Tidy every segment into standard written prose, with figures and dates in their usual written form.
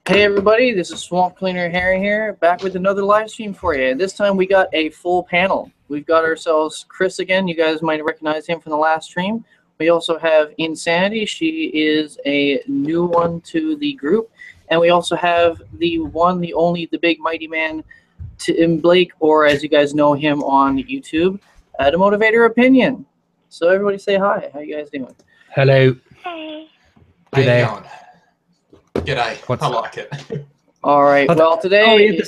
Hey everybody, this is Swamp Cleaner Harry here, back with another live stream for you. This time we got a full panel. We've got ourselves Chris again. You guys might recognize him from the last stream. We also have Insanity. She is a new one to the group. And we also have the one, the only, the big mighty man, Tim Blake, or as you guys know him on YouTube, the Motivator Opinion. So everybody say hi. How you guys doing? Hello. Hey. G'day. How you going? G'day. I like it. All right. Well, today,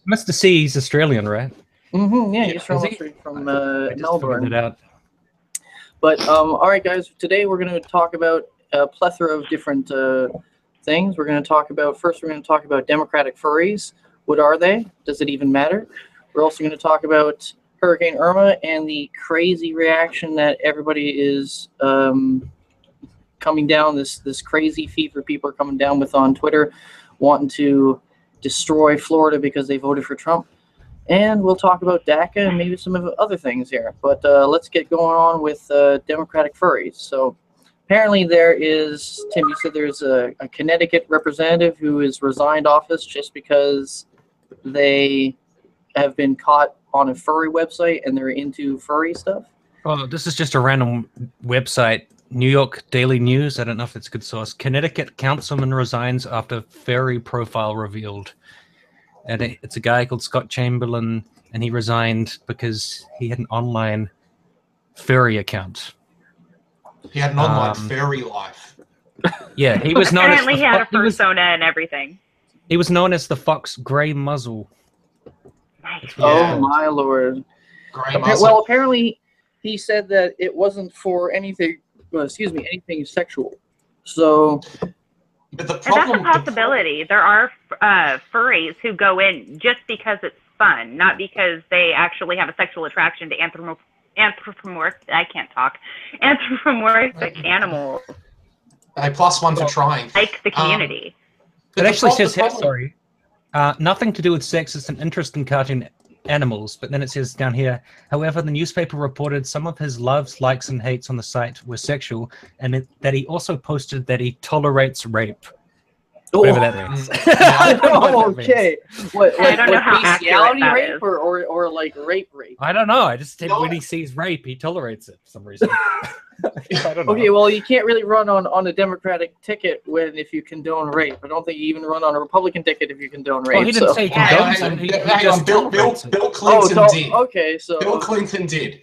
Mr. C, he's Australian, right? Yeah, he's from Melbourne. But all right, guys. Today we're going to talk about a plethora of different things. We're going to talk about democratic furries. What are they? Does it even matter? We're also going to talk about Hurricane Irma and the crazy reaction that everybody is coming down. This crazy fever people are coming down with on Twitter, wanting to destroy Florida because they voted for Trump. And we'll talk about DACA and maybe some of the other things here. But let's get going on with democratic furries. So apparently there is, Tim, you said there's a Connecticut representative who has resigned office just because they have been caught on a furry website and they're into furry stuff. Oh, this is just a random website. New York Daily News. I don't know if it's a good source. Connecticut councilman resigns after furry profile revealed. And it's a guy called Scott Chamberlain, and he resigned because he had an online furry account. He had an online furry life. Yeah, he was known Apparently he had a persona and everything. He was known as the Fox Grey Muzzle. Nice. Oh my lord. Well, apparently he said that it wasn't for anything, anything sexual. So... But the And problem, that's a possibility. There are furries who go in just because it's fun, not because they actually have a sexual attraction to anthropomorphic animals. A +1 for trying. Like the community. It actually says here, sorry, nothing to do with sex. It's an interest in cartoon animals. But then it says down here, however, the newspaper reported some of his loves, likes, and hates on the site were sexual, and that he also posted that he tolerates rape. Whatever that means. Okay. What, I don't know how accurate that rape is. or like rape? I don't know. I just when he sees rape, he tolerates it for some reason. I don't know. Okay, well, you can't really run on a Democratic ticket if you condone rape. I don't think you even run on a Republican ticket if you condone rape. Well, he didn't say he condones it. Hang on, Bill Clinton did. Okay, so Bill Clinton did.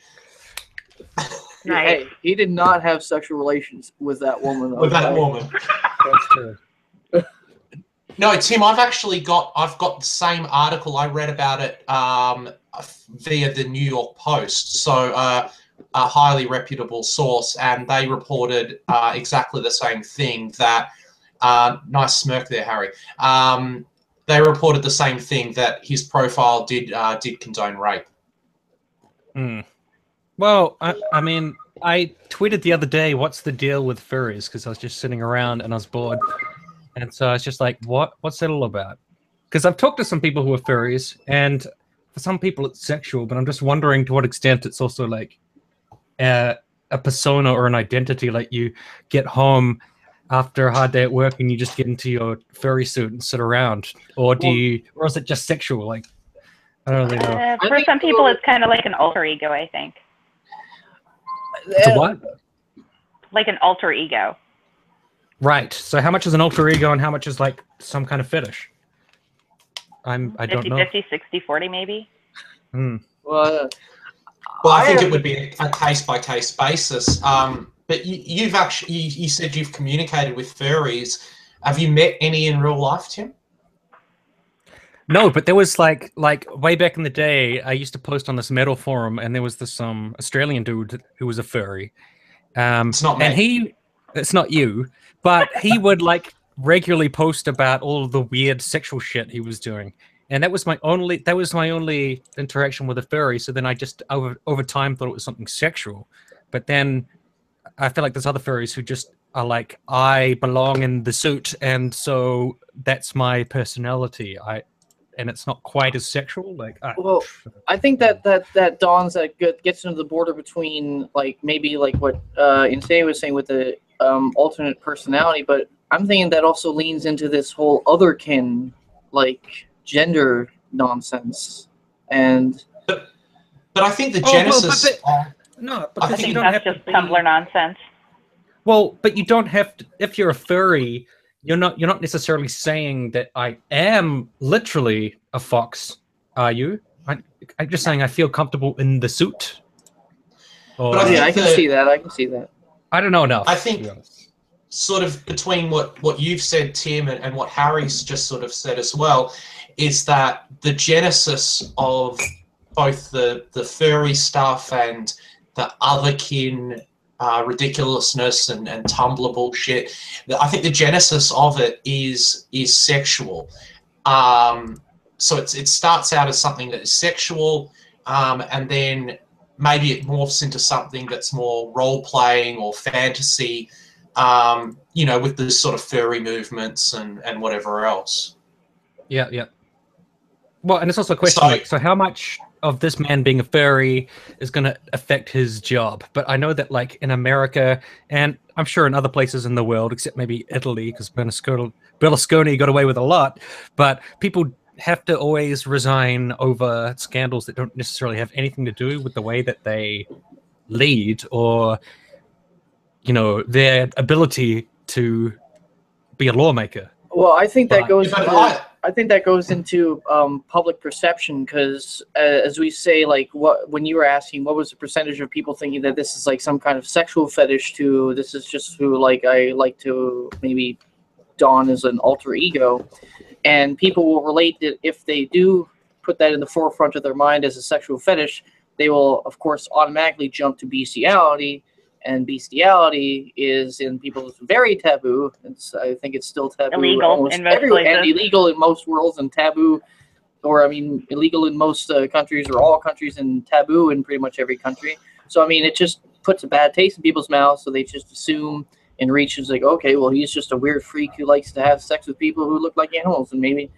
Nice. Hey, he did not have sexual relations with that woman. Though, With that woman. That's true. No, Tim, I've got the same article. I read about it via the New York Post, so a highly reputable source, and they reported exactly the same thing. That nice smirk there, Harry. They reported the same thing, that his profile did condone rape. Well, I mean, I tweeted the other day, "What's the deal with furries?" Because I was just sitting around and I was bored. And so I was just like, what's that all about? Because I've talked to some people who are furries, and for some people it's sexual, but I'm just wondering to what extent it's also like a persona or an identity. Like you get home after a hard day at work and you just get into your furry suit and sit around, or or is it just sexual? Like, I don't really know. For some people, it's kind of like an alter ego, I think. It's a what? Like an alter ego. Right. So how much is an alter ego and how much is like some kind of fetish? I don't know. 50, 60, 40 maybe? Well, I think it would be a case-by-case basis. But you said you've communicated with furries. Have you met any in real life, Tim? No, but there was like way back in the day, I used to post on this metal forum, and there was this Australian dude who was a furry. It's not me. And it's not you, but he would like regularly post about all of the weird sexual shit he was doing. And that was my only interaction with a furry. So then I just over time thought it was something sexual. But then I feel like there's other furries who just are like, I belong in the suit, and so that's my personality. And it's not quite as sexual. Like, well, I think that dawns gets into the border between like maybe like what Insane was saying with the alternate personality, but I'm thinking that also leans into this whole otherkin, like, gender nonsense. And But I think the Oh, well, genesis. no, I because I you think don't that's have just to be, Tumblr nonsense. Well, but you don't have to. If you're a furry, you're not necessarily saying that I am literally a fox. Are you? I'm just saying I feel comfortable in the suit. Or, But I yeah, think I can see that. I can see that. I don't know enough. I to think be honest. sort of between what you've said, Tim, and what Harry's just sort of said as well, is that the genesis of both the furry stuff and the otherkin ridiculousness and Tumblr bullshit. I think the genesis of it is sexual. So it starts out as something that is sexual, and then maybe it morphs into something that's more role playing or fantasy. With the sort of furry movements and whatever else. Yeah, yeah. Well, and it's also a question so how much of this man being a furry is going to affect his job? But I know that, like, in America, and I'm sure in other places in the world, except maybe Italy, because Berlusconi got away with a lot, but people have to always resign over scandals that don't necessarily have anything to do with the way that they lead or, their ability to be a lawmaker. Well, I think that goes. Yeah, I think that goes into public perception because, as we say, like when you were asking, what was the percentage of people thinking that this is like some kind of sexual fetish to this is just who like I like to maybe don as an alter ego, and people will relate that if they do put that in the forefront of their mind as a sexual fetish, they will of course automatically jump to bestiality. And bestiality is in people's very taboo. I think it's still taboo. Illegal in most places. And illegal in most worlds, and taboo, or I mean, illegal in most countries, or all countries, and taboo in pretty much every country. So I mean, it just puts a bad taste in people's mouths. So they just assume and reach is like, okay, well, he's just a weird freak who likes to have sex with people who look like animals, and maybe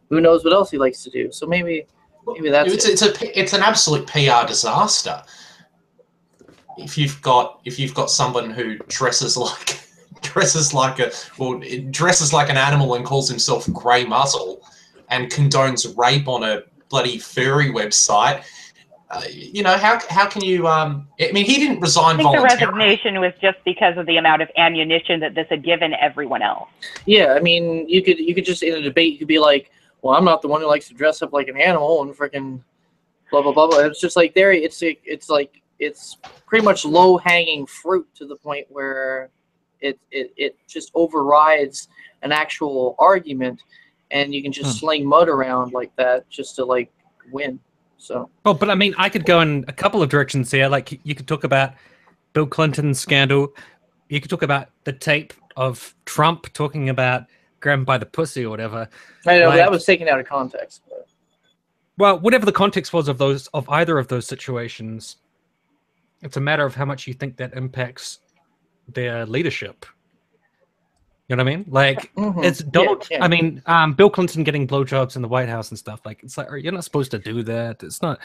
who knows what else he likes to do. So maybe that's it's an absolute PR disaster. If you've got someone who dresses like an animal and calls himself Grey Muzzle and condones rape on a bloody furry website, how can you? I mean, he didn't resign voluntarily. I think the resignation was just because of the amount of ammunition that this had given everyone else. Yeah, I mean, you could just in a debate, you could be like, well, I'm not the one who likes to dress up like an animal and freaking blah blah blah blah. It's just like there, it's pretty much low-hanging fruit to the point where it just overrides an actual argument, and you can just sling mud around like that just to like win. So. Oh, but I mean, I could go in a couple of directions here. Like, you could talk about Bill Clinton's scandal. You could talk about the tape of Trump talking about grab him by the pussy or whatever. I know, that was taken out of context. But. Well, whatever the context was of either of those situations, it's a matter of how much you think that impacts their leadership. You know what I mean? Like, it's Donald. Yeah. I mean, Bill Clinton getting blowjobs in the White House and stuff. Like, it's like, you're not supposed to do that. It's not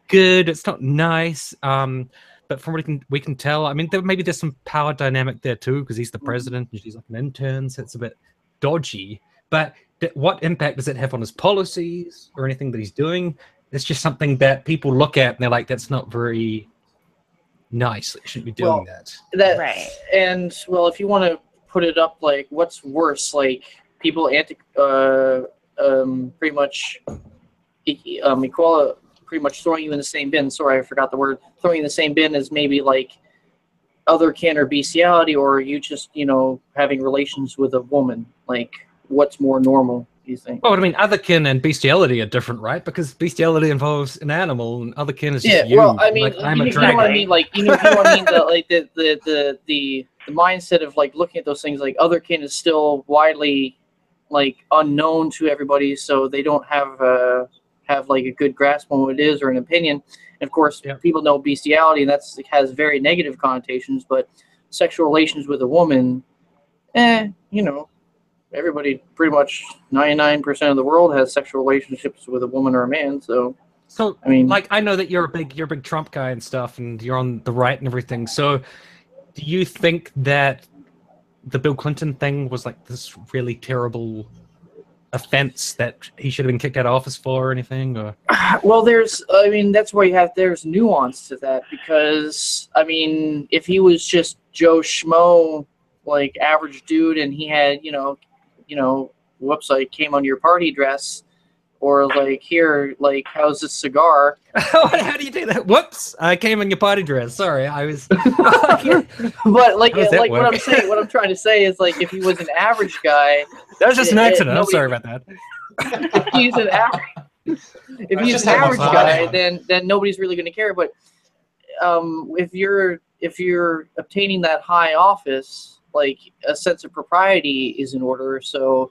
good. It's not nice. But from what we can tell, I mean, maybe there's some power dynamic there too, because he's the president and she's like an intern, so it's a bit dodgy. But what impact does it have on his policies or anything that he's doing? It's just something that people look at and they're like, that's not very nice. They shouldn't be doing that. Right. And well, if you want to put it up, like, what's worse, like people pretty much pretty much throwing you in the same bin. Sorry, I forgot the word. Throwing you in the same bin is maybe like otherkin or bestiality, or you just having relations with a woman. Like, what's more normal? You think? Well, I mean, otherkin and bestiality are different, right? Because bestiality involves an animal, and otherkin is just you. Well, I mean, like, I'm a you dragon. know what I mean? Like, you know what I mean? The mindset of like looking at those things, like otherkin is still widely like unknown to everybody, so they don't have like a good grasp on what it is or an opinion. And of course, people know bestiality, and has very negative connotations. But sexual relations with a woman, everybody, pretty much 99% of the world has sexual relationships with a woman or a man. So I mean, like, I know that you're a big Trump guy and stuff, and you're on the right and everything. So, do you think that the Bill Clinton thing was like this really terrible offense that he should have been kicked out of office for or anything? Or Well, that's where there's nuance to that, because, I mean, if he was just Joe Schmo, like, average dude, and he had, whoops, I came on your party dress, or, like, here, like, how's this cigar? How do you do that? Whoops, I came in your party dress. Sorry, I was... But, like what I'm trying to say is, like, if he was an average guy... That was just an accident. I'm sorry about that. If he's an average guy, then nobody's really going to care. But if you're obtaining that high office, like, a sense of propriety is in order. So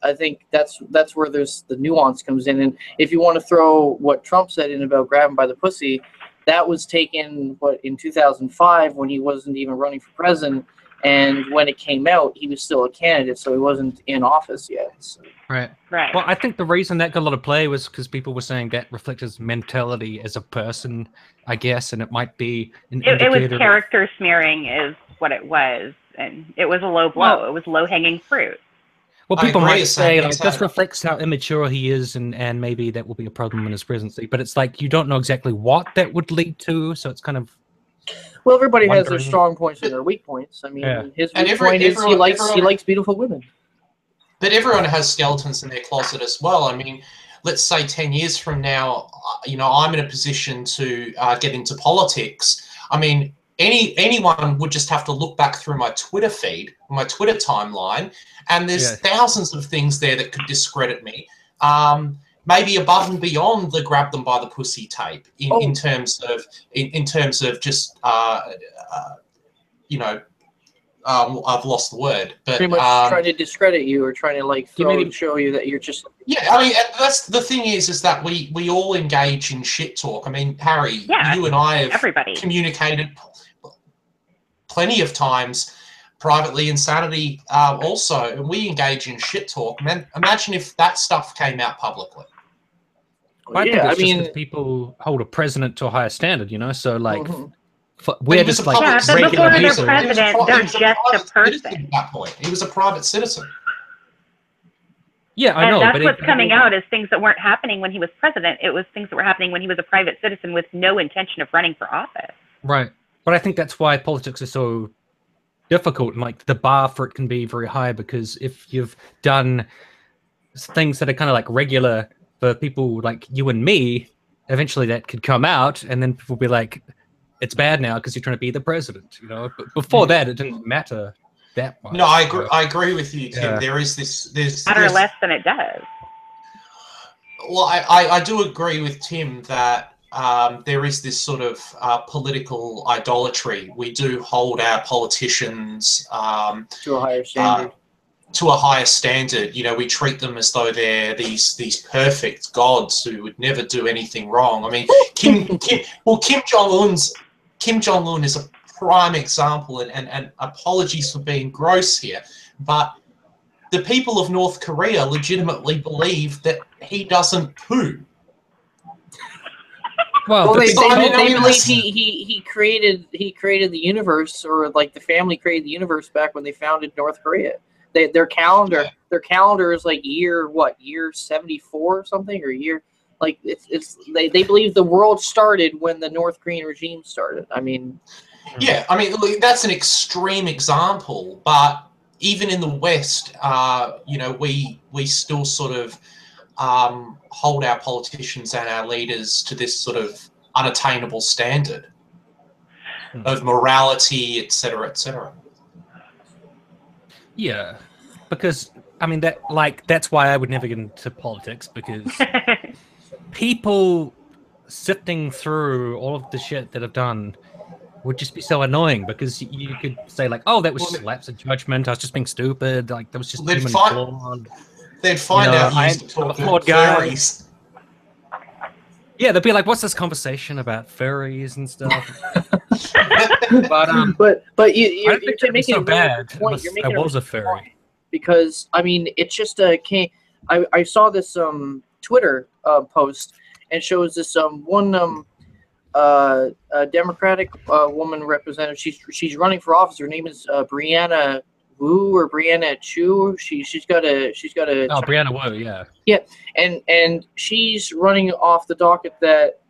I think that's where there's the nuance comes in. And if you want to throw what Trump said in about grabbing by the pussy, that was taken in 2005 when he wasn't even running for president. And when it came out, he was still a candidate, so he wasn't in office yet. So. Right. Right. Well, I think the reason that got a lot of play was because people were saying that reflects his mentality as a person, I guess, and it might be an It was indicator character smearing is what it was, and it was a low blow. It was low-hanging fruit. Well, people I agree, might say, like, exactly. this reflects how immature he is, and maybe that will be a problem in his presidency. But it's like, you don't know exactly what that would lead to, so it's kind of... Well, everybody has their wondering. strong points and their weak points. I mean, Yeah. his And weak point is he likes beautiful women. But everyone has skeletons in their closet as well. I mean, let's say 10 years from now, I'm in a position to get into politics. I mean, anyone would just have to look back through my Twitter feed, my Twitter timeline, and there's thousands of things there that could discredit me. Maybe above and beyond the grab them by the pussy tape in terms of just I've lost the word, but pretty much trying to discredit you or trying to show you that you're just... Yeah, I mean, that's the thing is that we all engage in shit talk. I mean, Harry, you and I have communicated plenty of times privately, Insanity also, and we engage in shit talk. Man, imagine if that stuff came out publicly. I think it's just because people hold a president to a higher standard, so like... We're just like regular people. They're just a person. At that point, he was a private citizen. Yeah, I know. That's what's coming out is things that weren't happening when he was president. It was things that were happening when he was a private citizen with no intention of running for office. Right, but I think that's why politics is so difficult, and like the bar for it can be very high, because if you've done things that are kind of like regular for people like you and me, eventually that could come out, and then people will be like, it's bad now because you're trying to be the president, But before that, it didn't matter that much. No, I agree with you, Tim. Yeah. There's matter less than it does. Well, I do agree with Tim that there is this sort of political idolatry. We do hold our politicians to a higher standard. We treat them as though they're these perfect gods who would never do anything wrong. I mean, Kim Jong-un is a prime example, and apologies for being gross here, but the people of North Korea legitimately believe that he doesn't poo. Well, they believe he created the universe, or like the family created the universe back when they founded North Korea. Their calendar is like year 74 or something, or year like they believe the world started when the North Korean regime started. I mean, that's an extreme example, but even in the West, we still sort of hold our politicians and our leaders to this sort of unattainable standard of morality, etc., etc. Yeah, because I mean that's why I would never get into politics, because people sifting through all of the shit that I've done would just be so annoying, because you could say like, oh, that was just lapse of judgment, I was just being stupid, like that was just human flaw. They'd find out you used to talk about furries. Yeah, they'd be like, what's this conversation about furries and stuff? but you're making so a bad point. You're making I was a furry. Because I mean, it's just I saw this Twitter post, and shows this one Democratic woman representative. She's running for office. Her name is Brianna Wu or Brianna Chu. She's got a Oh, Brianna Wu, yeah. Yeah, and she's running off the docket that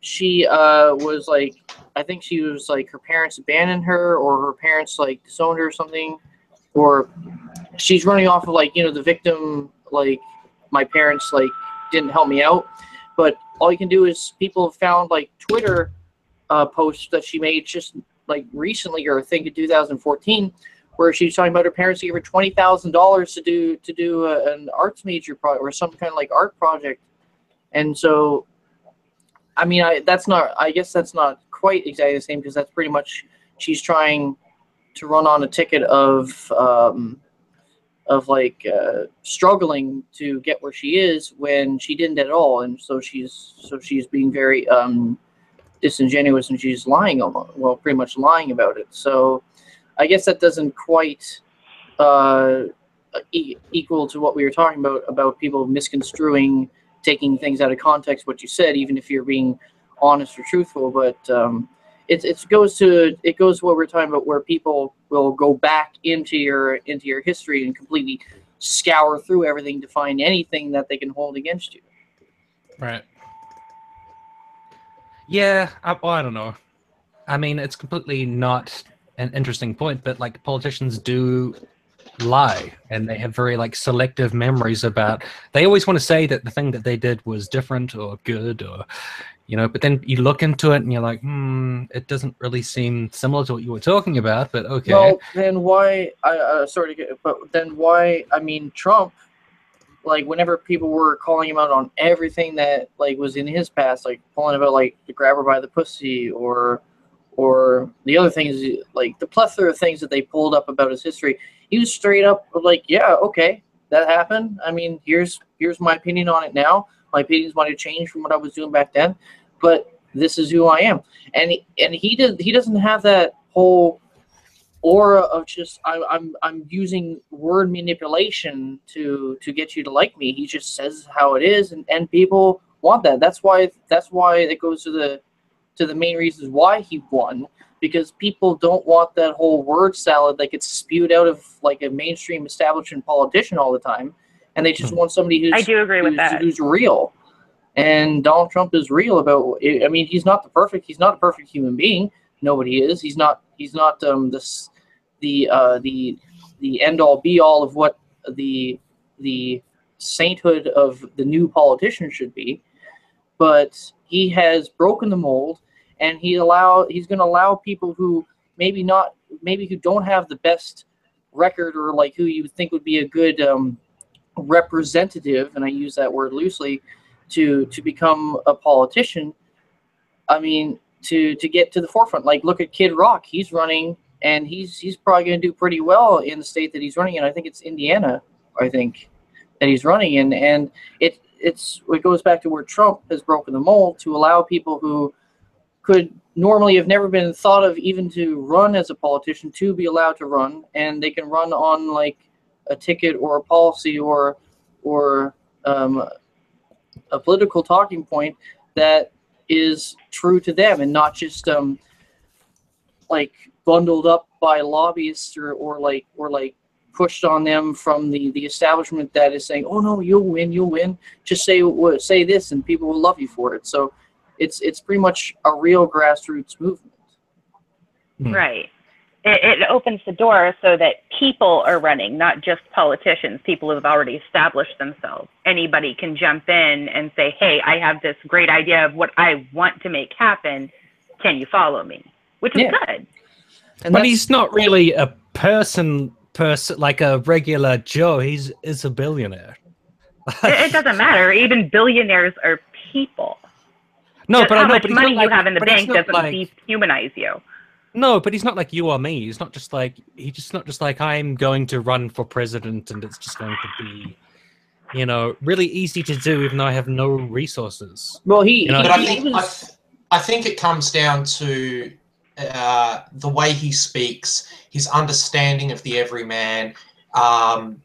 she was like, I think she was like her parents abandoned her or her parents like disowned her or something, or she's running off of like, you know, the victim, like my parents like didn't help me out. But all you can do is people have found like Twitter posts that she made just like recently, or I think in 2014, where she's talking about her parents gave her $20,000 to do an arts major project or some kind of like art project. And so, I mean, I guess that's not quite exactly the same, because that's pretty much she's trying to run on a ticket of like struggling to get where she is when she didn't at all, and so she's being very disingenuous, and she's lying pretty much lying about it. So I guess that doesn't quite equal to what we were talking about people misconstruing, taking things out of context, what you said, even if you're being honest or truthful. But it goes to what we're talking about, where people will go back into your history and completely scour through everything to find anything that they can hold against you. Right. Yeah, I don't know. I mean, it's completely not an interesting point, but like politicians do lie, and they have very like selective memories about. They always want to say that the thing that they did was different or good, or you know. But then you look into it and you're like, it doesn't really seem similar to what you were talking about. But okay. Well, then why? But then why? I mean, Trump. Like whenever people were calling him out on everything that like was in his past, like calling about like the grab her by the pussy or the other things, like the plethora of things that they pulled up about his history, he was straight up like, yeah, okay, that happened. I mean, here's my opinion on it now. My opinions might have changed from what I was doing back then, but this is who I am. And he doesn't have that whole aura of just I'm using word manipulation to get you to like me. He just says how it is, and people want that. That's why it goes to the main reasons why he won, because people don't want that whole word salad that gets spewed out of like a mainstream establishment politician all the time, and they just want somebody who's I do agree with that. Who's real. And Donald Trump is real about. I mean, he's not a perfect human being. Nobody is. He's not the end all be all of what the sainthood of the new politician should be, but he has broken the mold, and he's going to allow people who maybe who don't have the best record, or like who you think would be a good representative, and I use that word loosely, to become a politician. I mean, to get to the forefront. Like, look at Kid Rock. He's running, and he's probably going to do pretty well in the state that he's running in. I think it's Indiana, I think, that he's running in. And it goes back to where Trump has broken the mold to allow people who could normally have never been thought of even to run as a politician to be allowed to run, and they can run on like a ticket or a policy or a political talking point that is true to them, and not just like bundled up by lobbyists or pushed on them from the establishment that is saying, oh no, you'll win, just say this and people will love you for it. So it's pretty much a real grassroots movement. Right. It opens the door so that people are running, not just politicians. People who have already established themselves. Anybody can jump in and say, hey, I have this great idea of what I want to make happen. Can you follow me? Which is good. But he's not really a person like a regular Joe. He's a billionaire. It doesn't matter. Even billionaires are people. No, just but how I know. much But money not you have in the but bank doesn't like, dehumanize you. No, but he's not like you or me. He's not just like I'm going to run for president and it's just going to be, really easy to do even though I have no resources. Well, I think it comes down to the way he speaks, his understanding of the everyman. The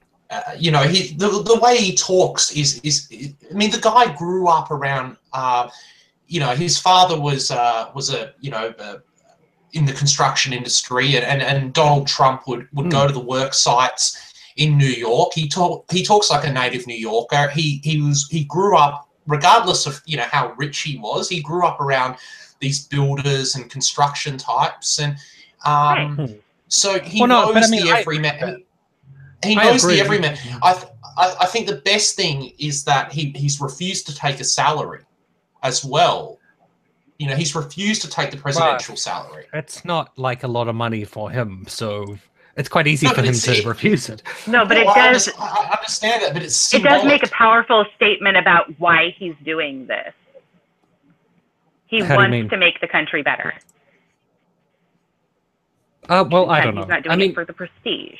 way he talks is. I mean, the guy grew up around. His father was a in the construction industry, and Donald Trump would go to the work sites in New York. He talks like a native New Yorker. He grew up, regardless of how rich he was, he grew up around these builders and construction types, and so he knows the everyman. He knows the everyman. I think the best thing is that he's refused to take a salary as well. He's refused to take the presidential salary. It's not like a lot of money for him, so it's quite easy for him to refuse it. No, but it does. I understand that, but it's symbolic. It does make a powerful statement about why he's doing this. He wants to make the country better. Well, I don't know. He's not doing it for the prestige.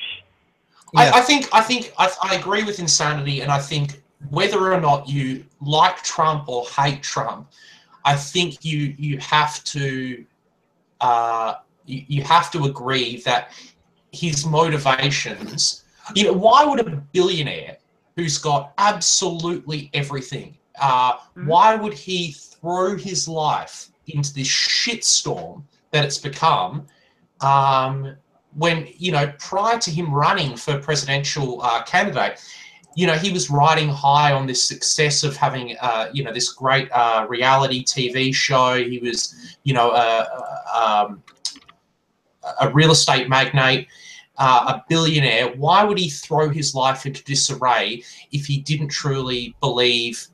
Yeah. I agree with insanity, and I think whether or not you like Trump or hate Trump, I think you have to agree that his motivations. Why would a billionaire who's got absolutely everything, why would he throw his life into this shitstorm that it's become? When prior to him running for presidential candidate, he was riding high on this success of having this great reality TV show. He was a real estate magnate, a billionaire. Why would he throw his life into disarray if he didn't truly believe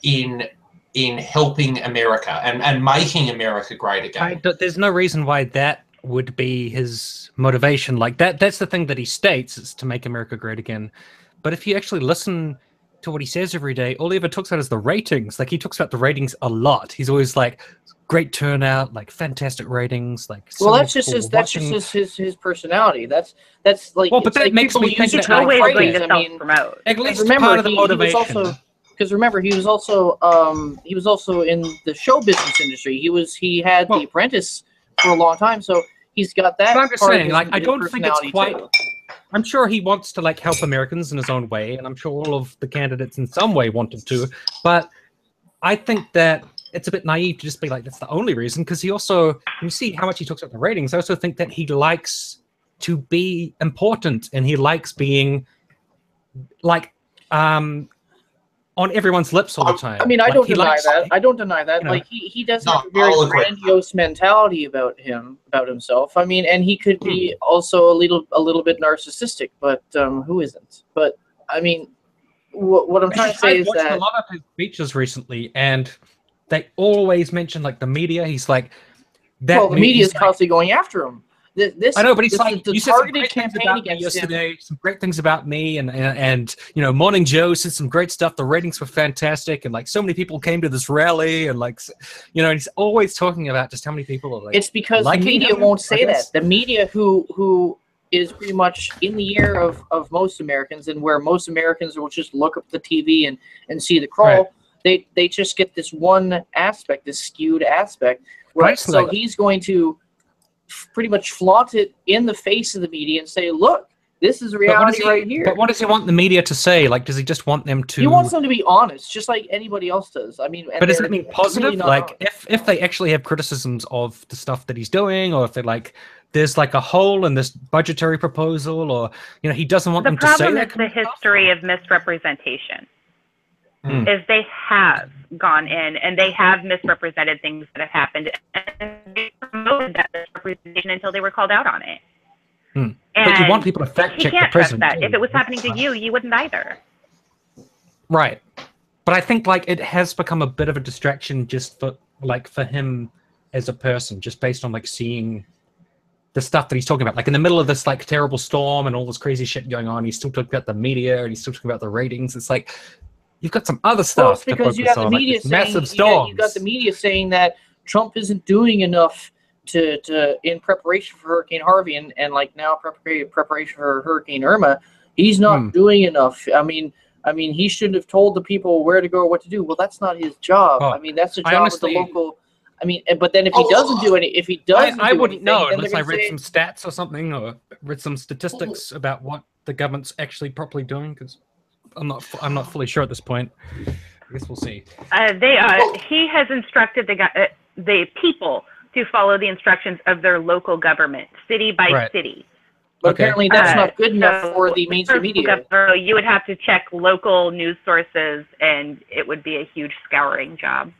in helping America and making America great again? There's no reason why that would be his motivation. Like that's the thing that he states, is to make America great again. But if you actually listen to what he says every day, all he ever talks about is the ratings. Like, he talks about the ratings a lot. He's always like, great turnout, like fantastic ratings, like that's just his personality. That's like, but that makes me think he's always going to self-promote. At least part of the motivation. Because remember, he was also in the show business industry. He had The Apprentice for a long time, so he's got that. But I'm just saying, like, I don't think it's quite. I'm sure he wants to like help Americans in his own way, and I'm sure all of the candidates in some way wanted to. But I think that it's a bit naive to just be like, that's the only reason. Because he also, when you see how much he talks about the ratings, I also think that he likes to be important, and he likes being like on everyone's lips all the time. I mean, I don't deny that. I don't deny that. Like, he does have a very grandiose mentality about himself. I mean, and he could be also a little bit narcissistic, but who isn't? But I mean, what I'm trying to say is that a lot of his speeches recently, and they always mention like the media. He's like, the media is constantly going after him. I know, but he's like, you said targeted campaign against yesterday. Some great things about me, and Morning Joe said some great stuff. The ratings were fantastic, and like so many people came to this rally, and like, and he's always talking about just how many people are like. It's because the media won't say that. The media, who is pretty much in the ear of most Americans, and where most Americans will just look up the TV and see the crawl. Right. They just get this one aspect, this skewed aspect, right? So he's going to pretty much flaunt it in the face of the media and say, look, this is reality right here. But what does he want the media to say? Like, does he just want them to... He wants them to be honest, just like anybody else does. I mean... But does it mean positive? Really, like, if they actually have criticisms of the stuff that he's doing, or if they're like, there's like a hole in this budgetary proposal, or, he doesn't want them to say that. The problem is the history of misrepresentation. Is they have gone in and they have misrepresented things that have happened, and they promoted that misrepresentation until they were called out on it. But you want people to fact check the president. That. If it was happening to you, you wouldn't either. Right. But I think like it has become a bit of a distraction just for him as a person, just based on like seeing the stuff that he's talking about. Like in the middle of this like terrible storm and all this crazy shit going on, he's still talking about the media and he's still talking about the ratings. It's like, you've got some other stuff to focus you got on, the media like saying, massive storms. You got the media saying that Trump isn't doing enough to in preparation for Hurricane Harvey and like now preparation for Hurricane Irma. He's not doing enough. I mean, he shouldn't have told the people where to go or what to do. Well, that's not his job. I mean, that's the job of the local. I mean, but then if he doesn't do any, if he doesn't, I wouldn't know unless I read some stats or something, or read some statistics about what the government's actually properly doing. Because I'm not fully sure at this point. I guess we'll see. He has instructed the people to follow the instructions of their local government, city by city. But apparently that's not good enough for the mainstream media. You would have to check local news sources, and it would be a huge scouring job.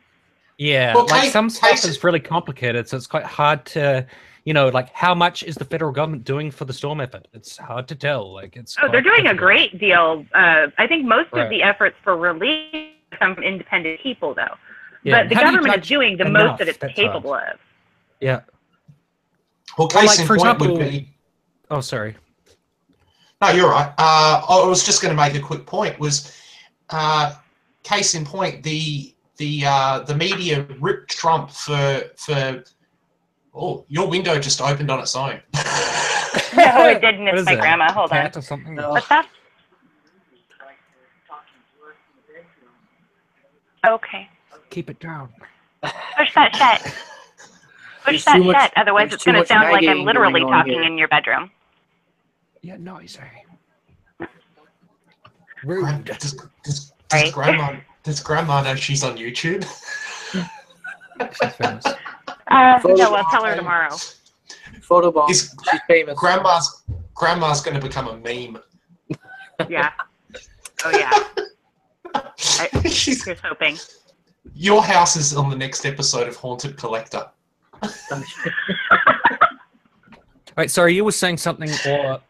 Yeah, well, like some stuff is really complicated, so it's quite hard to, like how much is the federal government doing for the storm effort? It's hard to tell. Like it's. Oh, they're doing a great deal. I think most of the efforts for relief come from independent people, though. Yeah. But the government is doing the most that it's capable of. Yeah. Well, case in point would be. Oh, sorry. No, you're right. I was just going to make a quick point. Case in point, the media ripped Trump for. Oh, your window just opened on its own. No, it didn't. It's my grandma. Hold on. Or something? No. What's that? Okay. Keep it down. Push that shut. Push that shut. Otherwise, it's going to sound like I'm literally talking in your bedroom. Yeah, noisy. Rude. Does Grandma know she's on YouTube? She's famous. No, I'll tell her tomorrow. Photobomb. She's famous. Grandma's going to become a meme. Yeah. Oh yeah. Here's hoping. Your house is on the next episode of Haunted Collector. Wait, sorry, you were saying something, or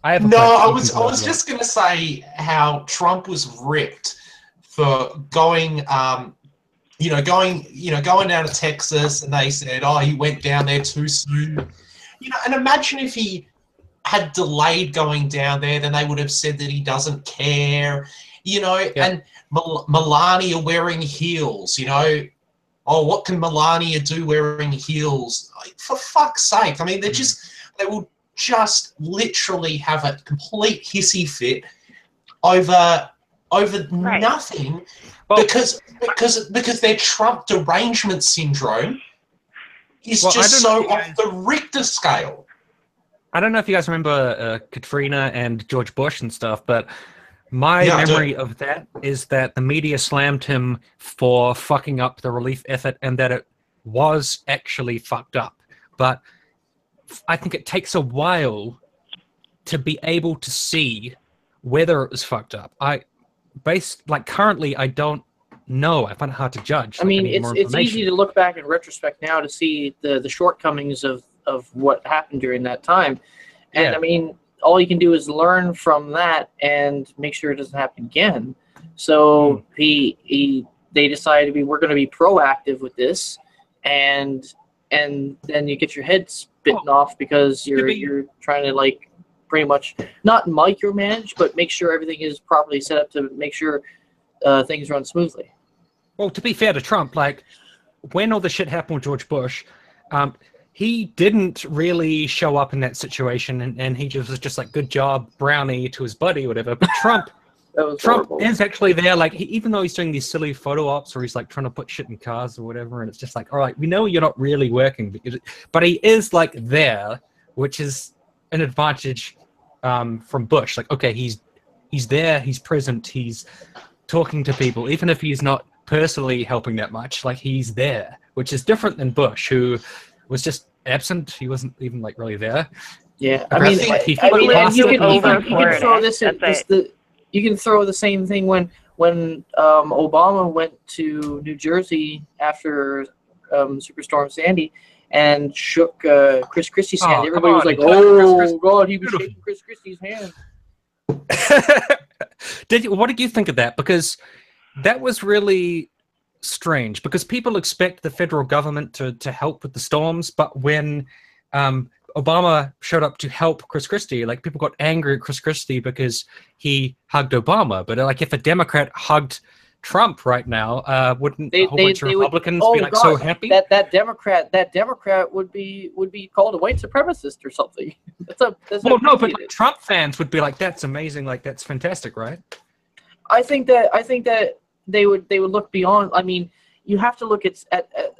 I was just going to say how Trump was ripped for going down to Texas, and they said, "Oh, he went down there too soon." And imagine if he had delayed going down there, then they would have said that he doesn't care. And Melania wearing heels. Oh, what can Melania do wearing heels? Like, for fuck's sake! I mean, they will just literally have a complete hissy fit over nothing, because their Trump derangement syndrome is just so off the Richter scale. I don't know if you guys remember Katrina and George Bush and stuff, but my memory of that is that the media slammed him for fucking up the relief effort and that it was actually fucked up. But I think it takes a while to be able to see whether it was fucked up. Currently, I don't know. I find it hard to judge. I mean, it's easy to look back in retrospect now to see the shortcomings of what happened during that time. And I mean, all you can do is learn from that and make sure it doesn't happen again. So they decided we're going to be proactive with this, and then you get your head bitten off because you're trying to pretty much not micromanage, but make sure everything is properly set up to make sure things run smoothly. Well, to be fair to Trump, when all the shit happened with George Bush, he didn't really show up in that situation, and he was just like, "Good job, Brownie," to his buddy, or whatever. But Trump is actually there, even though he's doing these silly photo ops where he's trying to put shit in cars or whatever, and it's just all right, we know you're not really working, but he is there, which is an advantage from Bush. Okay, he's there, he's present, he's talking to people, even if he's not personally helping that much. He's there, which is different than Bush, who was just absent. He wasn't even really there. Yeah, you can throw the same thing when Obama went to New Jersey after Superstorm Sandy and shook Chris Christie's hand. Everybody was like, "Oh God, he was shaking Chris Christie's hand." What did you think of that? Because that was really strange, because people expect the federal government to help with the storms, but when Obama showed up to help Chris Christie, people got angry at Chris Christie because he hugged Obama. But if a Democrat hugged Trump right now, wouldn't a whole bunch of Republicans be so happy? That Democrat would be called a white supremacist or something. But Trump fans would be like, "That's amazing, that's fantastic," right? I think that they would look beyond. I mean, you have to look at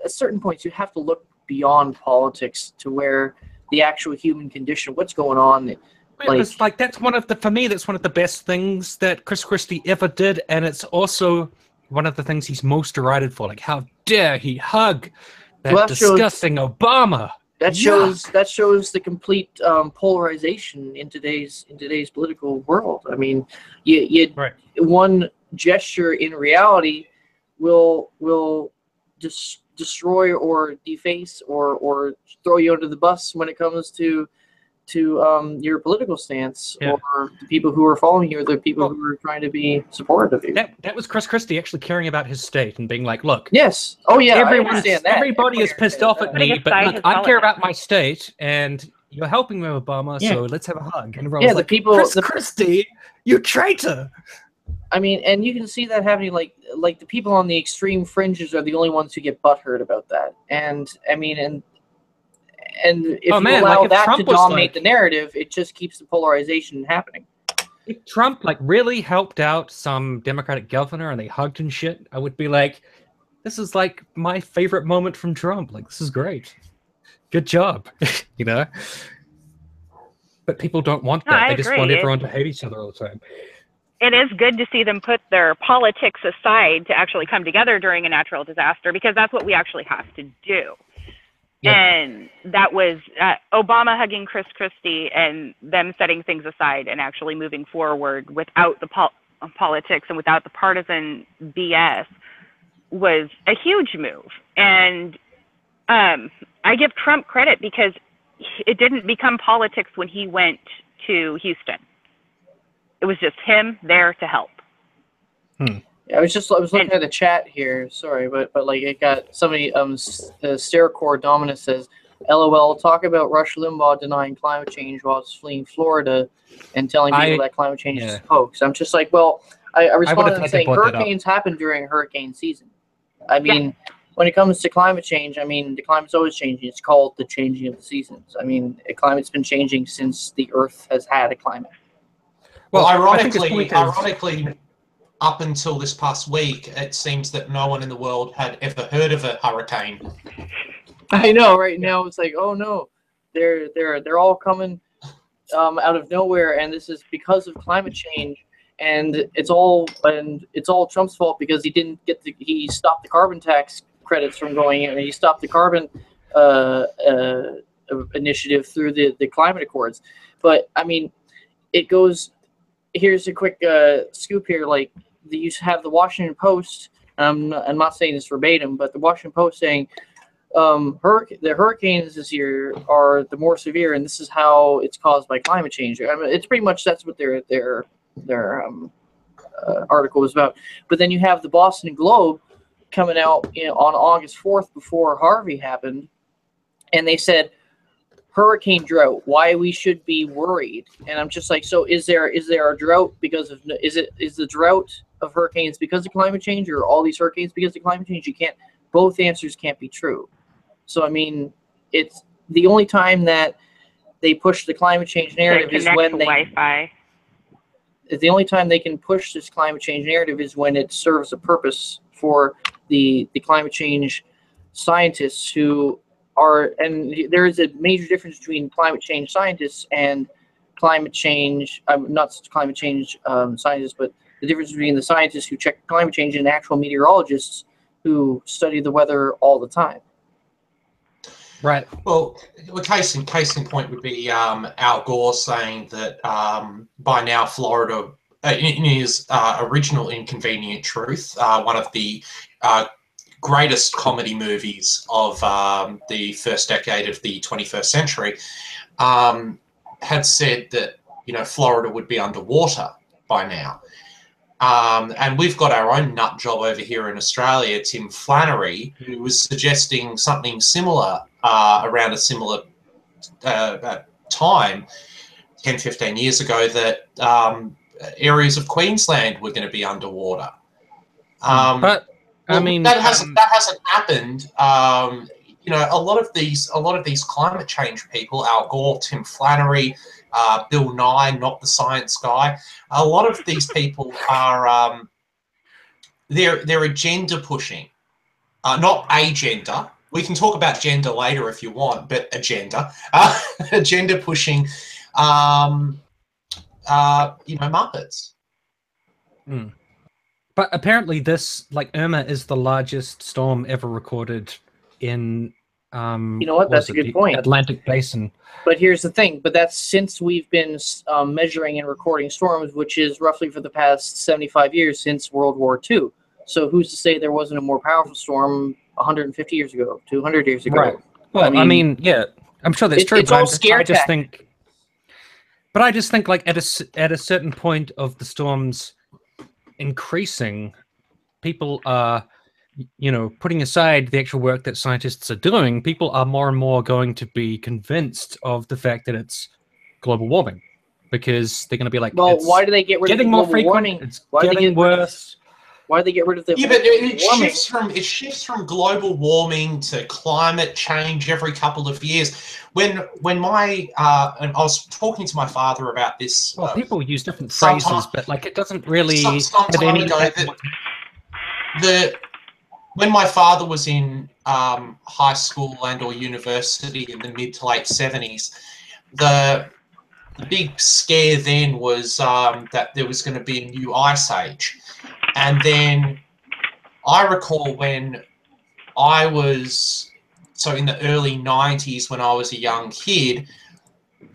certain points. You have to look beyond politics to where the actual human condition, what's going on. That's one of the best things that Chris Christie ever did, and it's also one of the things he's most derided for. How dare he hug That disgusting Obama. That shows the complete polarization in today's political world. I mean, one gesture in reality will destroy or deface or throw you under the bus when it comes to your political stance or the people who are following you or the people who are trying to be supportive of you. That was Chris Christie actually caring about his state and being like, look. Yes. Oh, yeah. Everybody is pissed off at me, but look, I care about my state, and you're helping me, Obama, so let's have a hug. And everyone's like, Chris Christie, you traitor. I mean, and you can see that happening, like the people on the extreme fringes are the only ones who get butthurt about that. And, I mean, and if you allow that to dominate the narrative, it just keeps the polarization happening. If Trump really helped out some Democratic governor and they hugged and shit, I would be like, this is like my favorite moment from Trump. Like, this is great. Good job. You know? But people don't want that. They just want everyone to hate each other all the time. It is good to see them put their politics aside to actually come together during a natural disaster, because that's what we actually have to do. Yep. And that was Obama hugging Chris Christie and them setting things aside and actually moving forward without the politics and without the partisan BS was a huge move. And I give Trump credit because it didn't become politics when he went to Houston. It was just him there to help. I was looking at the chat here. Sorry, but like it got somebody Staircore Dominus says, "LOL, talk about Rush Limbaugh denying climate change while fleeing Florida and telling people that climate change is a hoax." I'm just like, well, I responded and saying hurricanes happen during hurricane season. I mean, when it comes to climate change, I mean, the climate's always changing. It's called the changing of the seasons. I mean, the climate's been changing since the Earth has had a climate. Well, ironically, up until this past week, it seems that no one in the world had ever heard of a hurricane. I know. Right now, it's like, oh no, they're all coming out of nowhere, and this is because of climate change, and it's all Trump's fault because he stopped the carbon tax credits from going in, and he stopped the carbon initiative through the climate accords. But I mean, it goes. Here's a quick scoop here. Like, you have the Washington Post. I'm not saying this verbatim, but the Washington Post saying the hurricanes this year are the more severe, and this is how it's caused by climate change. I mean, it's pretty much that's what their article was about. But then you have the Boston Globe coming out on August 4th before Harvey happened, and they said, hurricane drought, why we should be worried. And I'm just like, so is there a drought because of, is the drought of hurricanes because of climate change, or all these hurricanes because of climate change? You can't, both answers can't be true. So I mean, it's the only time that they push the climate change narrative is when Wi-Fi. The only time they can push this climate change narrative is when it serves a purpose for the climate change scientists who are, and there is a major difference between climate change scientists and climate change, not climate change scientists, but the difference between the scientists who check climate change and actual meteorologists who study the weather all the time. Right. Well, case in point would be Al Gore saying that by now Florida, in his original Inconvenient Truth, one of the greatest comedy movies of the first decade of the 21st century, had said that, Florida would be underwater by now. And we've got our own nut job over here in Australia, Tim Flannery, who was suggesting something similar around a similar time, 10, 15 years ago, that areas of Queensland were going to be underwater. But I mean, that hasn't happened. A lot of these climate change people, Al Gore, Tim Flannery, Bill Nye, not the science guy. A lot of these people are they're agenda pushing, not agenda. We can talk about gender later if you want, but agenda pushing, Muppets. Mm. But apparently this, like, Irma is the largest storm ever recorded in You know what? That's a good point. Atlantic Basin. But here's the thing. But that's since we've been measuring and recording storms, which is roughly for the past 75 years since World War II. So who's to say there wasn't a more powerful storm 150 years ago, 200 years ago? Right. Well, I mean, yeah, I'm sure that's true. It's all scare tactics. But I just think, like, at a certain point of the storms increasing, people are, you know, putting aside the actual work that scientists are doing, people are more and more going to be convinced of the fact that it's global warming, because they're going to be like, well, why do they get rid of getting the more global frequent? warming? It's Why getting worse. Why do they get rid of the but it warming? shifts from global warming to climate change every couple of years. When my and I was talking to my father about this. Well, people use different phrases, but like it doesn't really some have time any ago. When my father was in high school and or university in the mid to late 70s, the big scare then was that there was going to be a new ice age. And then I recall when I was, so in the early 90s when I was a young kid,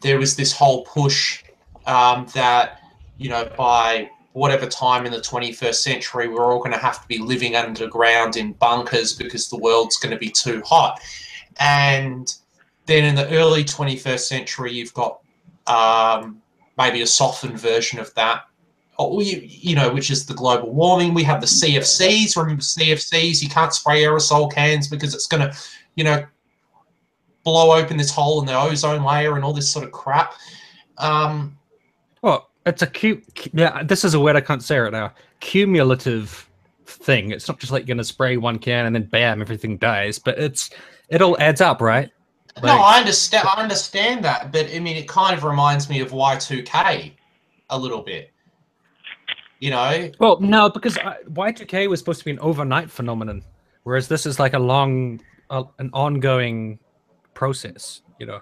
there was this whole push that, you know, by whatever time in the 21st century, we're all going to have to be living underground in bunkers because the world's going to be too hot. And then in the early 21st century, you've got maybe a softened version of that, you know, which is the global warming. We have the CFCs. Remember CFCs? You can't spray aerosol cans because it's going to, you know, blow open this hole in the ozone layer and all this sort of crap. Well, it's yeah, this is a word I can't say right now. Cumulative thing. It's not just like you're gonna spray one can and then bam, everything dies. But it all adds up, right? Like, no, I understand that, but I mean, it kind of reminds me of Y2K a little bit. You know? Well, no, because Y2K was supposed to be an overnight phenomenon, whereas this is like an ongoing process. You know.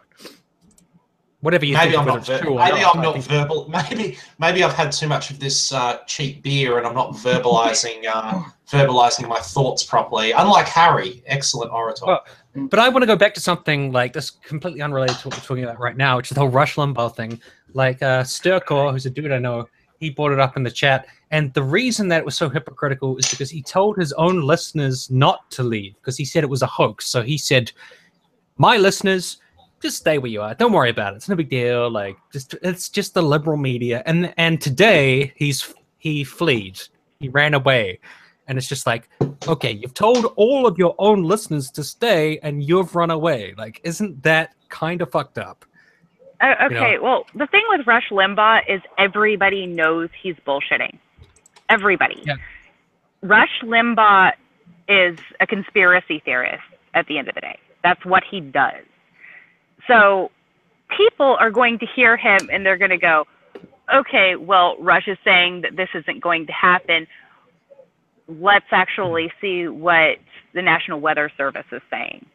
Whatever you think of it, it's true. Maybe I'm not verbal. Maybe I've had too much of this cheap beer and I'm not verbalizing my thoughts properly. Unlike Harry, excellent orator. Well, but I want to go back to something like this, completely unrelated to what we're talking about right now, which is the whole Rush Limbaugh thing. Like Sturkor, who's a dude I know, he brought it up in the chat, and the reason that it was so hypocritical is because he told his own listeners not to leave because he said it was a hoax. So he said, "My listeners, just stay where you are. Don't worry about it. It's no big deal. Like, it's just the liberal media." And today he fled. He ran away, and it's just like, okay, you've told all of your own listeners to stay, and you've run away. Like, isn't that kind of fucked up? Okay, you know? Well, the thing with Rush Limbaugh is everybody knows he's bullshitting. Everybody. Yeah. Rush Limbaugh is a conspiracy theorist at the end of the day. That's what he does. So people are going to hear him and they're going to go, okay, well, Rush is saying that this isn't going to happen. Let's actually see what the National Weather Service is saying.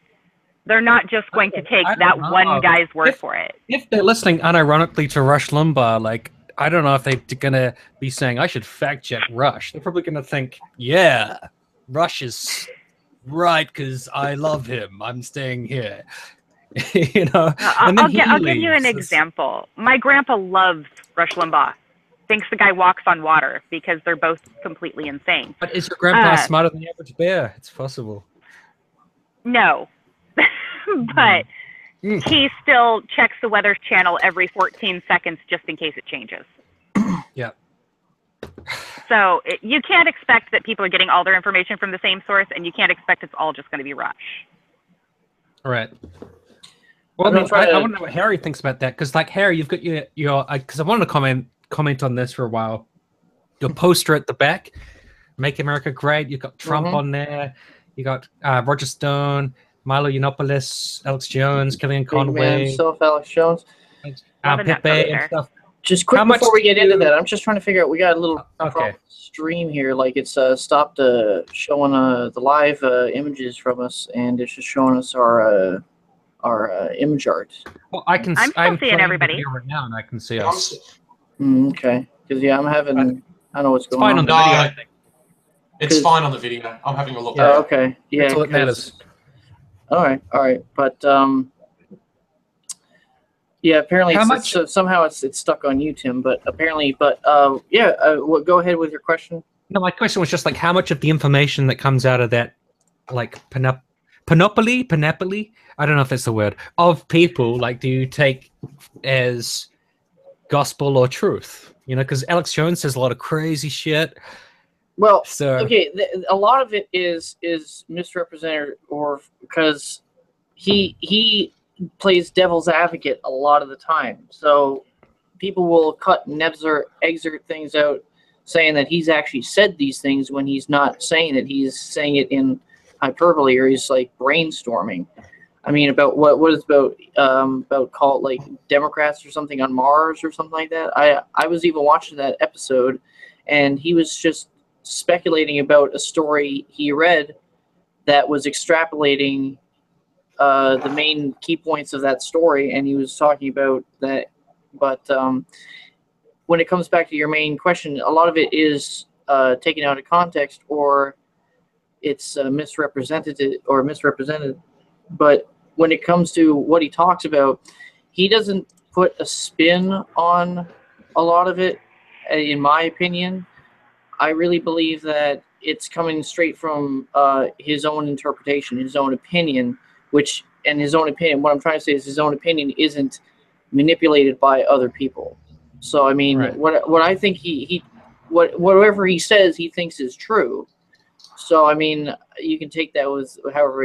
They're not just going to take that one guy's word for it. If they're listening unironically to Rush Limbaugh, like, I don't know if they're going to be saying, I should fact check Rush. They're probably going to think, yeah, Rush is right because I love him. I'm staying here. You know, I'll give you an example. My grandpa loves Rush Limbaugh. Thinks the guy walks on water because they're both completely insane. But is your grandpa smarter than the average bear? It's possible. No, but he still checks the Weather Channel every 14 seconds just in case it changes. Yeah. So you can't expect that people are getting all their information from the same source, and you can't expect it's all just going to be Rush. All right. Well, I wonder what Harry thinks about that, because, like, Harry, you've got your because I wanted to comment on this for a while. Your poster at the back, "Make America Great." You've got Trump on there. You got Roger Stone, Milo Yiannopoulos, Alex Jones, Kellyanne Conway, himself, Alex Jones, Pepe and stuff. Just quick before we get into that, I'm just trying to figure out. We got a little stream here, like it's stopped showing the live images from us, and it's just showing us our image art. Well, I'm still seeing everybody right now, and I can see us. Okay, because I'm having. I don't know what's going on. Fine on the video, I think. It's fine on the video. I'm having a look. Okay, yeah. That's all that matters. All right, but yeah, apparently so somehow it's stuck on you, Tim. But apparently, yeah, go ahead with your question. No, my question was just like, how much of the information that comes out of that, like panoply, I don't know if that's the word, of people, like, do you take as gospel or truth? You know, because Alex Jones says a lot of crazy shit. Well, so okay, a lot of it is misrepresented, or because he plays devil's advocate a lot of the time. So people will cut and excerpt things out, saying that he's actually said these things when he's not saying it. He's saying it in hyperbole, or he's like brainstorming. I mean, about what is about called like Democrats or something on Mars or something like that. I was even watching that episode, and he was just speculating about a story he read that was extrapolating the main key points of that story, and he was talking about that. But when it comes back to your main question, a lot of it is taken out of context, or it's misrepresented. But when it comes to what he talks about, he doesn't put a spin on a lot of it, in my opinion. I really believe that it's coming straight from his own interpretation, his own opinion, what I'm trying to say is his own opinion isn't manipulated by other people. So, I mean, right. what I think whatever he says, he thinks is true. So, I mean, you can take that with however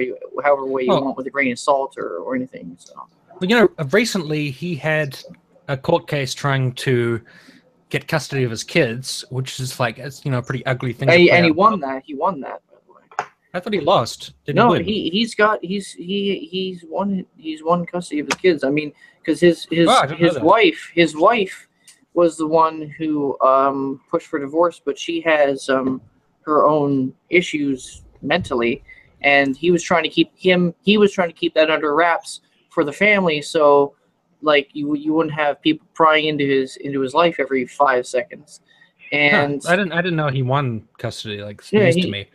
way you want, with a grain of salt or anything. So, well, you know, recently he had a court case trying to get custody of his kids, which is like, it's, you know, a pretty ugly thing. And he won that. He won that, by the way. I thought he lost. No, he's won custody of his kids. I mean, because his wife was the one who pushed for divorce, but she has her own issues mentally, and he was trying to keep that under wraps for the family. So, like, you wouldn't have people prying into his life every 5 seconds. And I didn't know he won custody. Like, it's news to me.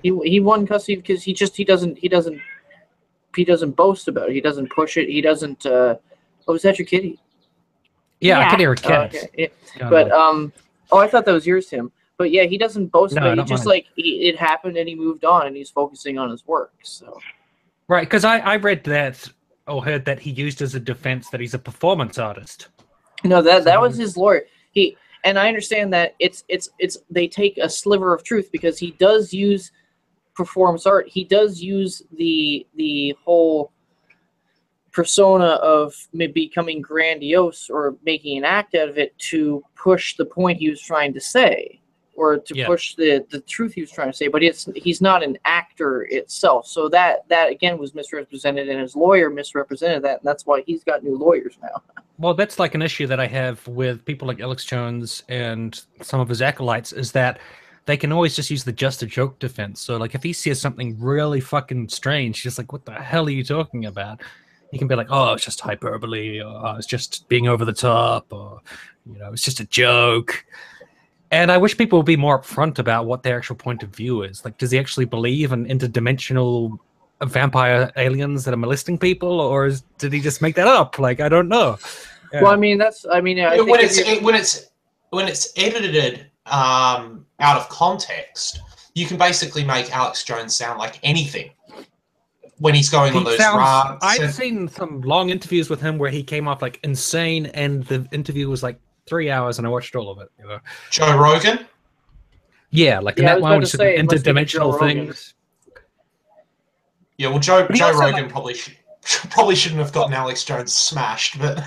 He won custody because he doesn't boast about it. He doesn't push it. He doesn't. Oh, is that your kitty? Yeah, I can hear a cat. Okay. But I thought that was yours, Tim. But yeah, he doesn't boast about it. He just it happened and he moved on and he's focusing on his work. So right, because I read that or heard that he used as a defense that he's a performance artist. No, that was his lawyer. And I understand that it's they take a sliver of truth because he does use performance art. He does use the whole persona of becoming grandiose or making an act out of it to push the point he was trying to say, or to push the truth he was trying to say. But he's not an actor itself. So that again was misrepresented, and his lawyer misrepresented that, and that's why he's got new lawyers now. Well, that's like an issue that I have with people like Alex Jones and some of his acolytes, is that they can always just use the just a joke defense. So, like, if he says something really fucking strange, just like, what the hell are you talking about? He can be like, oh, it's just hyperbole, or it's just being over the top, or, you know, it's just a joke. And I wish people would be more upfront about what their actual point of view is. Like, does he actually believe in interdimensional vampire aliens that are molesting people, or did he just make that up? Like, I don't know. Yeah. Well, I mean, when it's edited out of context, you can basically make Alex Jones sound like anything when he's going on those rants. I've seen some long interviews with him where he came off like insane, and the interview was like 3 hours, and I watched all of it. You know? Joe Rogan. Yeah, like in that one, which is interdimensional things. Yeah, well, Joe Rogan probably shouldn't have gotten Alex Jones smashed, but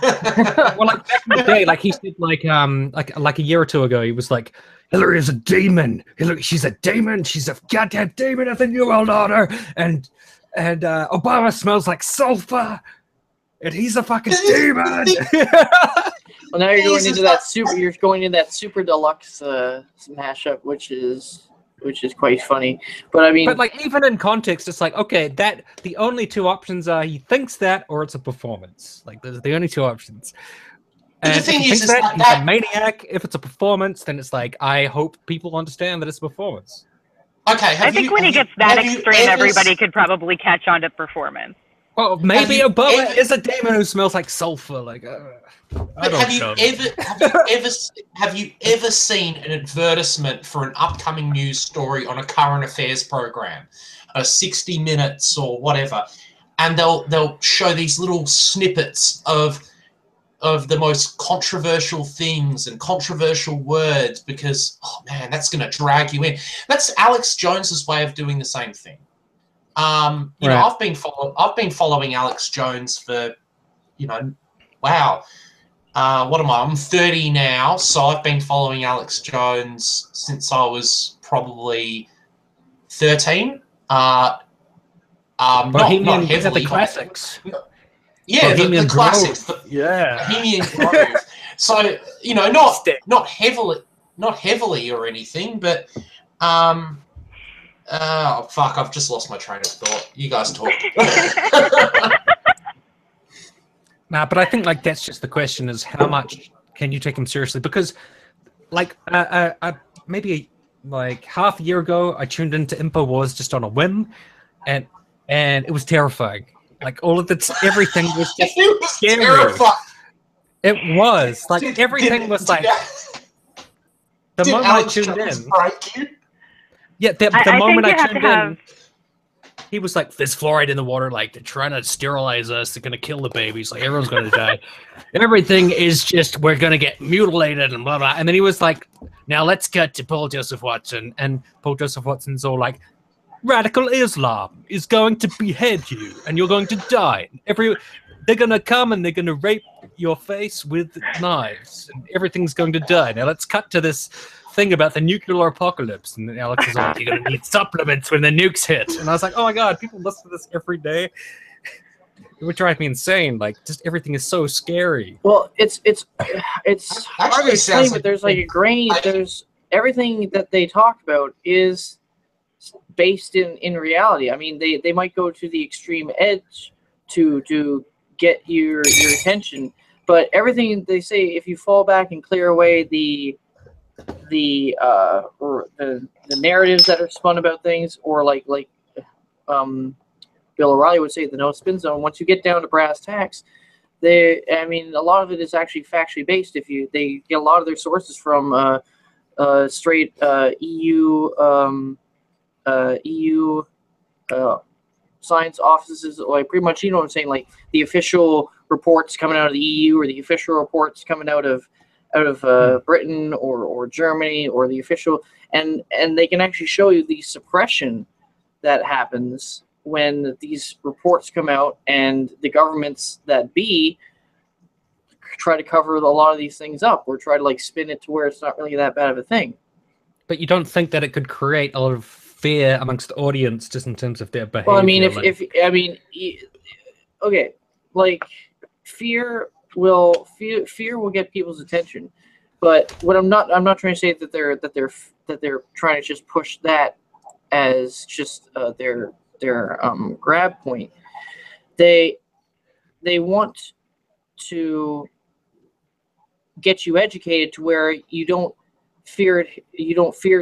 well, like back in the day, like he said, like a year or two ago, he was like, Hillary is a demon. She's a demon. She's a goddamn demon of the New World Order, and Obama smells like sulfur, and he's a fucking demon. Well, now you're going into that super deluxe mashup, which is quite funny. But I mean, but like, even in context, it's like, okay, that the only two options are he thinks that, or it's a performance. Like, there's the only two options. And the thing if he is thinks that he's a maniac. If it's a performance, then it's like, I hope people understand that it's a performance. Okay, I think when he gets that extreme, everybody could probably catch on to performance. Well, maybe Obama is a demon who smells like sulfur. Like, I don't know. Have you ever seen an advertisement for an upcoming news story on a current affairs program, 60 Minutes or whatever, and they'll show these little snippets of the most controversial things and controversial words because, oh man, that's going to drag you in. That's Alex Jones's way of doing the same thing. You know, I've been following Alex Jones for, wow. What am I? I'm 30 now, so I've been following Alex Jones since I was probably 13. Not heavily. The classics. Yeah, the classics. Bohemian Grove. So, not heavily or anything, but oh fuck, I've just lost my train of thought. You guys talk. Nah, but I think that's just the question: is how much can you take him seriously? Because maybe half a year ago, I tuned into InfoWars just on a whim, and it was terrifying. All of everything was just scary. Terrifying. It was everything was the moment I tuned in. Yeah, the moment I tuned in, he was like, "There's fluoride in the water. They're trying to sterilize us. They're gonna kill the babies. Everyone's gonna die. Everything is just we're gonna get mutilated and blah blah." And then he was like, "Now let's get to Paul Joseph Watson." And Paul Joseph Watson's all like, "Radical Islam is going to behead you, and you're going to die. They're gonna come and they're gonna rape your face with knives, and everything's going to die. Now let's cut to this thing about the nuclear apocalypse." And Alex is like, "You're gonna need supplements when the nukes hit." And I was like, "Oh my god, people listen to this every day." It would drive me insane. Just everything is so scary. Well, it's hard to explain, but there's a grain. There's everything that they talk about is based in reality. I mean, they might go to the extreme edge to get your attention, but everything they say, if you fall back and clear away the narratives that are spun about things, or Bill O'Reilly would say, the no spin zone. Once you get down to brass tacks, a lot of it is actually factually based. They get a lot of their sources from straight EU science offices, pretty much, what I'm saying, the official reports coming out of the EU, or the official reports coming out of Britain or Germany, or the official, and they can actually show you the suppression that happens when these reports come out, and the governments that be try to cover a lot of these things up, or try to spin it to where it's not really that bad of a thing. But you don't think that it could create a lot of fear amongst the audience, just in terms of their behavior? Well, I mean, fear will get people's attention, but what I'm not trying to say that they're trying to just push that as just their grab point. They want to get you educated to where you don't fear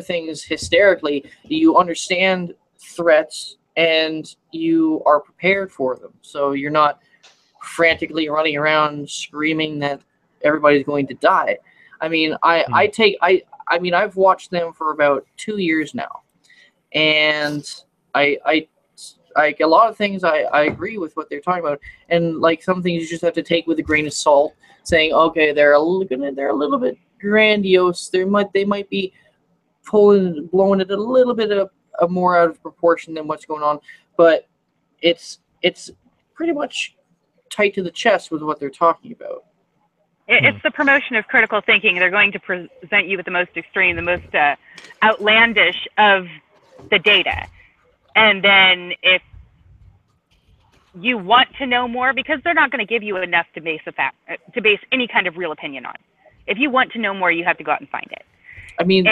things hysterically. You understand threats and you are prepared for them, so you're not frantically running around screaming that everybody's going to die. I mean, I've watched them for about 2 years now, and I a lot of things I agree with what they're talking about, and some things you just have to take with a grain of salt, saying, okay, they're a little bit grandiose. They might be blowing it a little bit more out of proportion than what's going on, but it's pretty much tight to the chest with what they're talking about. It's the promotion of critical thinking. They're going to present you with the most extreme, the most outlandish of the data. And then if you want to know more, because they're not going to give you enough to base any kind of real opinion on. If you want to know more, you have to go out and find it. I mean,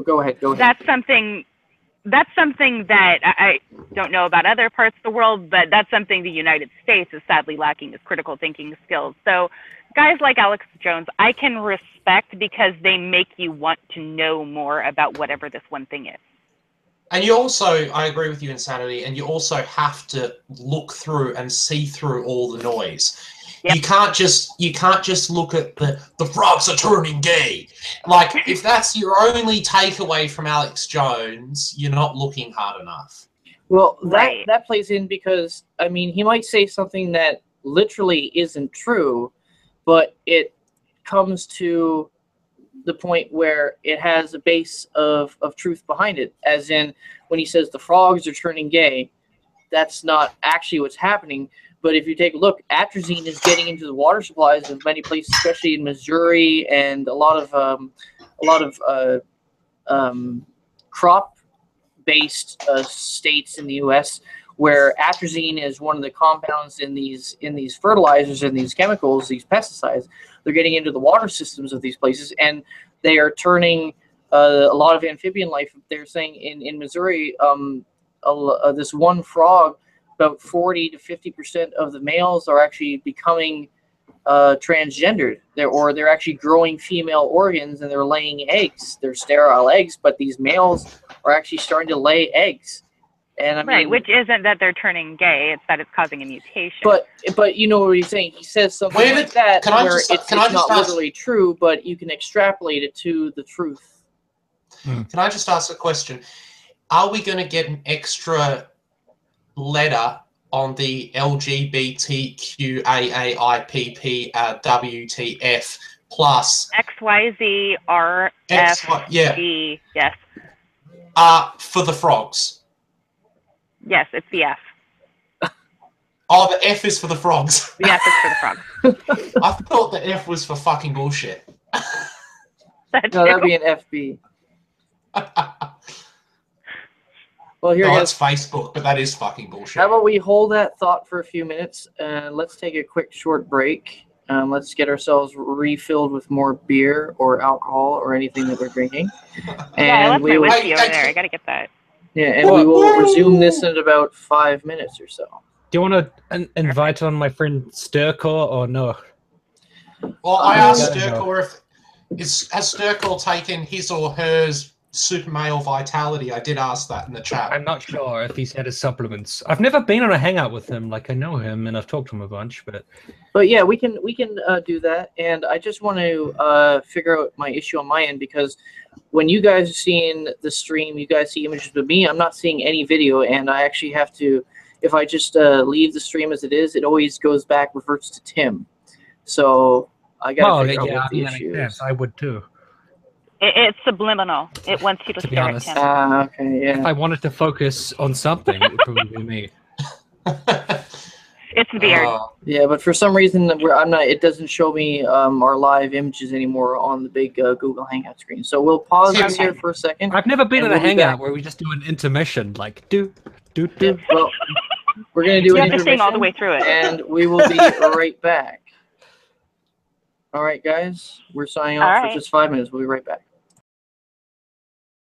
go ahead. That's something that I don't know about other parts of the world, but that's something the United States is sadly lacking, is critical thinking skills. So guys like Alex Jones, I can respect, because they make you want to know more about whatever this one thing is. And you also, I agree with you, Insanity, and you also have to look through and see through all the noise. Yep. You can't just look at the frogs are turning gay. Like, if that's your only takeaway from Alex Jones, you're not looking hard enough. Well, that plays in because, I mean, he might say something that literally isn't true, but it comes to the point where it has a base of truth behind it. As in, when he says the frogs are turning gay, that's not actually what's happening. But if you take a look, atrazine is getting into the water supplies of many places, especially in Missouri and a lot of crop-based states in the U.S., where atrazine is one of the compounds in these fertilizers and these chemicals, these pesticides. They're getting into the water systems of these places, and they are turning a lot of amphibian life. They're saying in Missouri, this one frog, about 40 to 50% of the males are actually becoming transgendered. They're actually growing female organs and they're laying eggs. They're sterile eggs, but these males are actually starting to lay eggs. And I mean, which isn't that they're turning gay; it's that it's causing a mutation. But you know what he's saying. He says something like that where it's not literally true, but you can extrapolate it to the truth. Can I just ask a question? Are we going to get an extra letter on the LGBTQAAIPP WTF plus XYZRFG? Yes. For the frogs. Yes, it's the F. Oh, the F is for the frogs. The F is for the frogs. I thought the F was for fucking bullshit. No, that'd be an FB. Well, here that's Facebook, but that is fucking bullshit. How about we hold that thought for a few minutes and let's take a quick short break. Let's get ourselves refilled with more beer or alcohol or anything that we're drinking. And I left my whiskey over there. I gotta get that. Yeah, and we will resume this in about 5 minutes or so. Do you want to invite on my friend Sturkor or no? Well, I asked Sturkor has Sturkor taken his or hers super male vitality. I did ask that in the chat. I'm not sure if he's had his supplements. I've never been on a hangout with him. Like, I know him and I've talked to him a bunch, but yeah, we can do that. And I just want to figure out my issue on my end, because when you guys are seeing the stream, you guys see images of me. I'm not seeing any video, and I actually have to. If I just leave the stream as it is, it always goes back, reverts to Tim. So I got to figure out what the issue is. Yes, I would too. It's subliminal. It wants you to be stare honest. at Tim. Okay, yeah. If I wanted to focus on something, it would probably be me. It's weird. Yeah, but for some reason I'm not. It doesn't show me our live images anymore on the big Google Hangout screen. So we'll pause this here for a second. I've never been in a hangout where we just do an intermission, like do. Well, we're gonna do an intermission all the way through it, and we will be right back. All right, guys, we're signing off for just 5 minutes. We'll be right back.